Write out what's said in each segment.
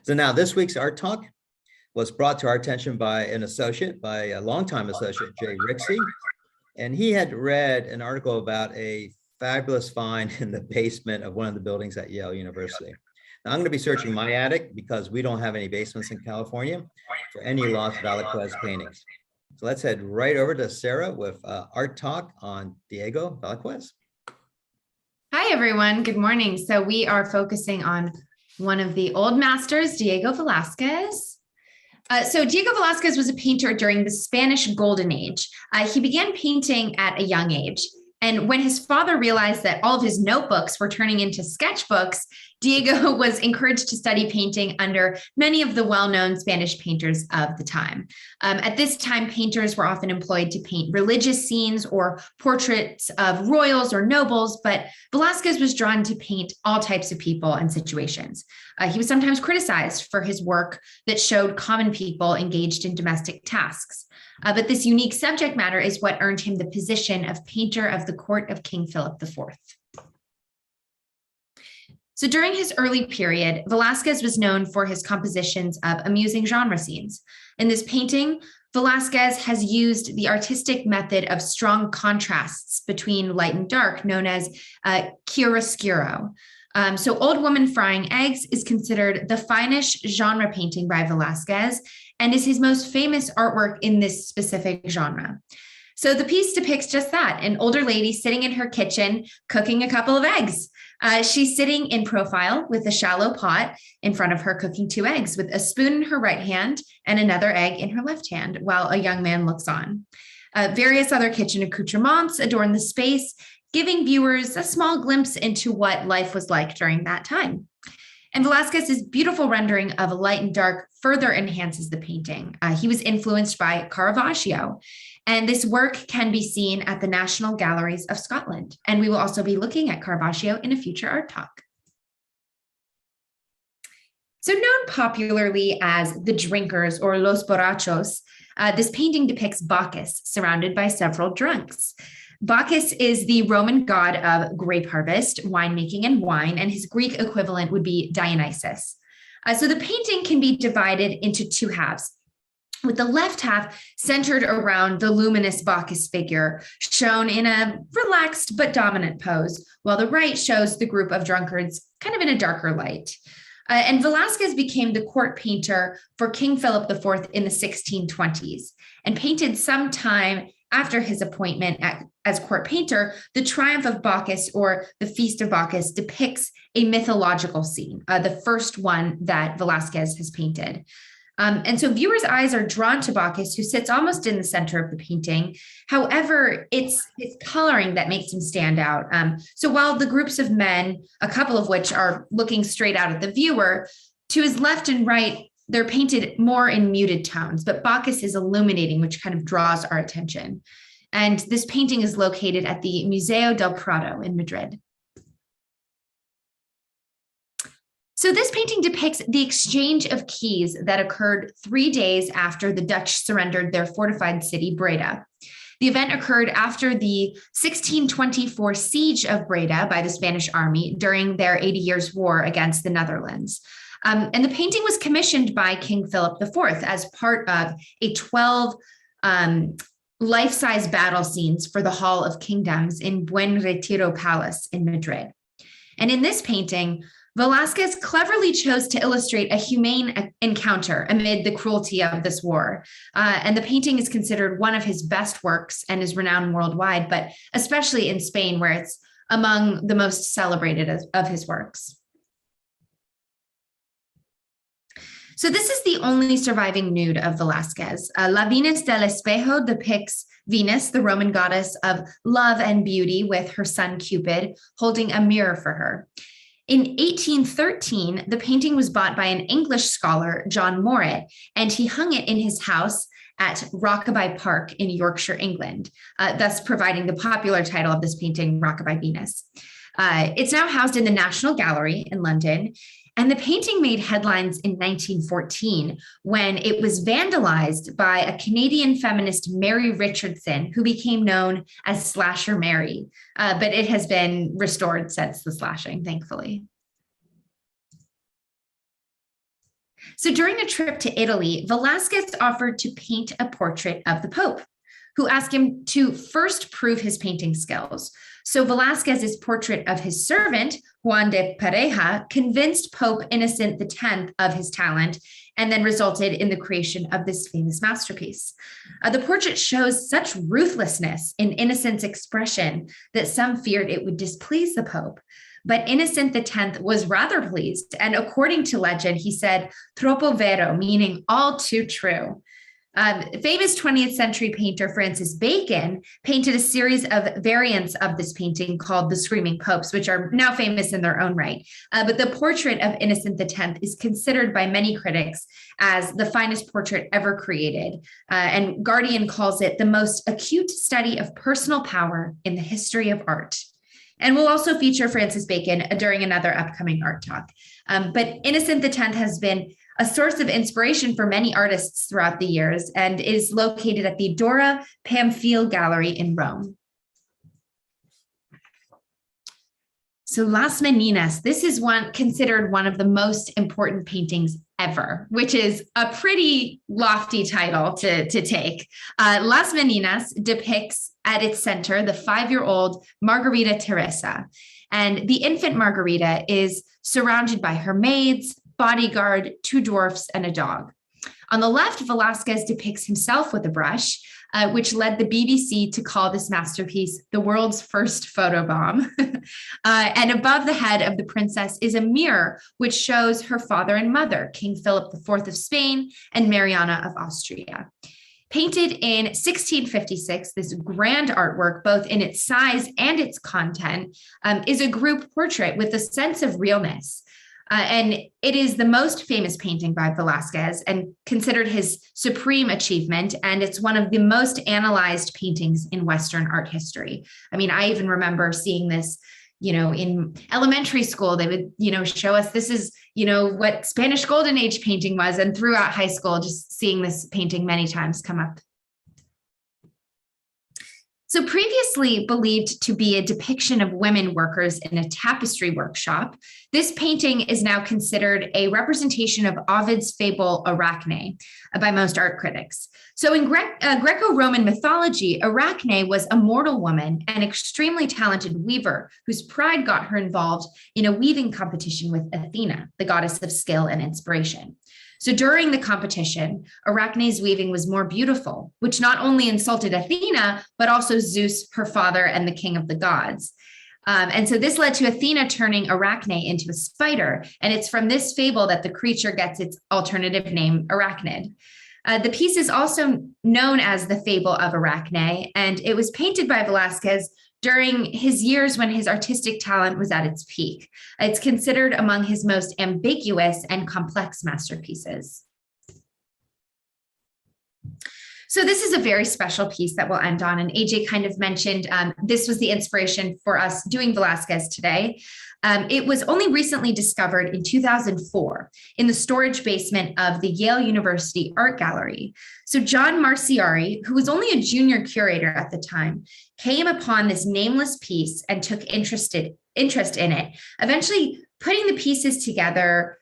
So now this week's Art Talk was brought to our attention by a longtime associate, Jay Rixey. And he had read an article about a fabulous find in the basement of one of the buildings at Yale University. Now I'm going to be searching my attic because we don't have any basements in California for any lost Velázquez paintings. So let's head right over to Sarah with Art Talk on Diego Velázquez. Hi, everyone. Good morning. So we are focusing on one of the old masters, Diego Velázquez. So Diego Velázquez was a painter during the Spanish Golden Age. He began painting at a young age. And when his father realized that all of his notebooks were turning into sketchbooks, Diego was encouraged to study painting under many of the well-known Spanish painters of the time. At this time, painters were often employed to paint religious scenes or portraits of royals or nobles, but Velázquez was drawn to paint all types of people and situations. He was sometimes criticized for his work that showed common people engaged in domestic tasks. But this unique subject matter is what earned him the position of painter of the court of King Philip IV. So during his early period, Velázquez was known for his compositions of amusing genre scenes. In this painting, Velázquez has used the artistic method of strong contrasts between light and dark, known as chiaroscuro. So Old Woman Frying Eggs is considered the finest genre painting by Velázquez and is his most famous artwork in this specific genre. So the piece depicts just that, an older lady sitting in her kitchen cooking a couple of eggs. She's sitting in profile with a shallow pot in front of her cooking 2 eggs with a spoon in her right hand and another egg in her left hand while a young man looks on. Various other kitchen accoutrements adorn the space, giving viewers a small glimpse into what life was like during that time. And Velázquez's beautiful rendering of light and dark further enhances the painting. He was influenced by Caravaggio, and this work can be seen at the National Galleries of Scotland. And we will also be looking at Caravaggio in a future art talk. So known popularly as the drinkers or los borrachos, this painting depicts Bacchus surrounded by several drunks. Bacchus is the Roman god of grape harvest, winemaking, and wine, and his Greek equivalent would be Dionysus. So the painting can be divided into 2 halves, with the left half centered around the luminous Bacchus figure, shown in a relaxed but dominant pose, while the right shows the group of drunkards kind of in a darker light. And Velázquez became the court painter for King Philip IV in the 1620s and painted sometime after his appointment as court painter. The Triumph of Bacchus, or the Feast of Bacchus, depicts a mythological scene, the first one that Velázquez has painted. And so viewers' eyes are drawn to Bacchus, who sits almost in the center of the painting. However, it's his coloring that makes him stand out. So while the groups of men, a couple of which are looking straight out at the viewer, to his left and right, they're painted more in muted tones, but Bacchus is illuminating, which kind of draws our attention. And this painting is located at the Museo del Prado in Madrid. So this painting depicts the exchange of keys that occurred 3 days after the Dutch surrendered their fortified city, Breda. The event occurred after the 1624 siege of Breda by the Spanish army during their 80 Years' War against the Netherlands. And the painting was commissioned by King Philip IV as part of a 12 life-size battle scenes for the Hall of Kingdoms in Buen Retiro Palace in Madrid. And in this painting, Velázquez cleverly chose to illustrate a humane encounter amid the cruelty of this war. And the painting is considered one of his best works and is renowned worldwide, but especially in Spain, where it's among the most celebrated of his works. So this is the only surviving nude of Velázquez. La Venus del Espejo depicts Venus, the Roman goddess of love and beauty, with her son Cupid holding a mirror for her. In 1813, the painting was bought by an English scholar, John Moret, and he hung it in his house at Rockaby Park in Yorkshire, England, thus providing the popular title of this painting, Rockaby Venus. It's now housed in the National Gallery in London. And the painting made headlines in 1914 when it was vandalized by a Canadian feminist, Mary Richardson, who became known as Slasher Mary. But it has been restored since the slashing, thankfully. So during a trip to Italy, Velázquez offered to paint a portrait of the Pope, who asked him to first prove his painting skills. So Velázquez's portrait of his servant, Juan de Pareja, convinced Pope Innocent X of his talent and then resulted in the creation of this famous masterpiece. The portrait shows such ruthlessness in Innocent's expression that some feared it would displease the Pope. But Innocent X was rather pleased, and according to legend, he said, "Troppo vero," meaning all too true. Famous 20th century painter Francis Bacon painted a series of variants of this painting called The Screaming Popes, which are now famous in their own right. But the portrait of Innocent X is considered by many critics as the finest portrait ever created. And Guardian calls it the most acute study of personal power in the history of art. And we'll also feature Francis Bacon during another upcoming art talk. But Innocent X has been a source of inspiration for many artists throughout the years and is located at the Dora Pamphile Gallery in Rome. So Las Meninas, this is considered one of the most important paintings ever, which is a pretty lofty title to take. Las Meninas depicts at its center the 5-year-old Margarita Teresa. And the infant Margarita is surrounded by her maids, bodyguard, 2 dwarfs, and a dog. On the left, Velázquez depicts himself with a brush, which led the BBC to call this masterpiece the world's first photobomb. And above the head of the princess is a mirror, which shows her father and mother, King Philip IV of Spain and Mariana of Austria. Painted in 1656, this grand artwork, both in its size and its content, is a group portrait with a sense of realness. And it is the most famous painting by Velázquez and considered his supreme achievement. And it's one of the most analyzed paintings in Western art history. I mean, I even remember seeing this, in elementary school. They would, show us this is, what Spanish Golden Age painting was. And throughout high school, just seeing this painting many times come up. So previously believed to be a depiction of women workers in a tapestry workshop, this painting is now considered a representation of Ovid's fable Arachne by most art critics. So in Greco-Roman mythology, Arachne was a mortal woman, an extremely talented weaver whose pride got her involved in a weaving competition with Athena, the goddess of skill and inspiration. So during the competition, Arachne's weaving was more beautiful, which not only insulted Athena, but also Zeus, her father, and the king of the gods. And so this led to Athena turning Arachne into a spider. And it's from this fable that the creature gets its alternative name, Arachnid. The piece is also known as the Fable of Arachne, and it was painted by Velázquez during his years when his artistic talent was at its peak. It's considered among his most ambiguous and complex masterpieces. So this is a very special piece that we'll end on, and AJ kind of mentioned this was the inspiration for us doing Velázquez today. It was only recently discovered in 2004 in the storage basement of the Yale University Art Gallery. So John Marciari, who was only a junior curator at the time, came upon this nameless piece and took interest in it, eventually putting the pieces together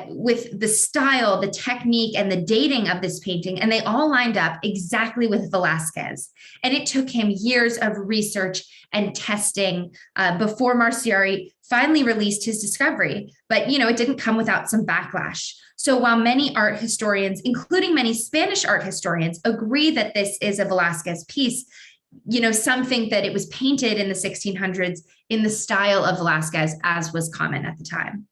with the style, the technique, and the dating of this painting, and they all lined up exactly with Velázquez. And it took him years of research and testing before Marciari finally released his discovery. But, it didn't come without some backlash. So while many art historians, including many Spanish art historians, agree that this is a Velázquez piece, some think that it was painted in the 1600s in the style of Velázquez, as was common at the time.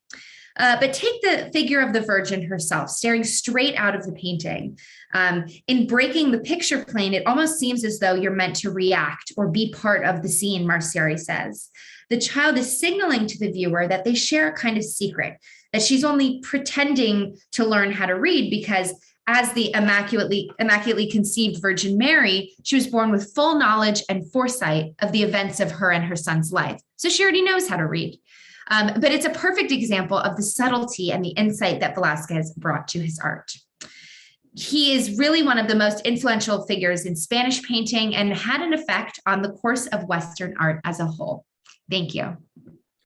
But take the figure of the Virgin herself, staring straight out of the painting. In breaking the picture plane, it almost seems as though you're meant to react or be part of the scene, Marciari says. The child is signaling to the viewer that they share a kind of secret, that she's only pretending to learn how to read because as the immaculately conceived Virgin Mary, she was born with full knowledge and foresight of the events of her and her son's life. So she already knows how to read. But it's a perfect example of the subtlety and the insight that Velázquez brought to his art. He is really one of the most influential figures in Spanish painting and had an effect on the course of Western art as a whole. Thank you.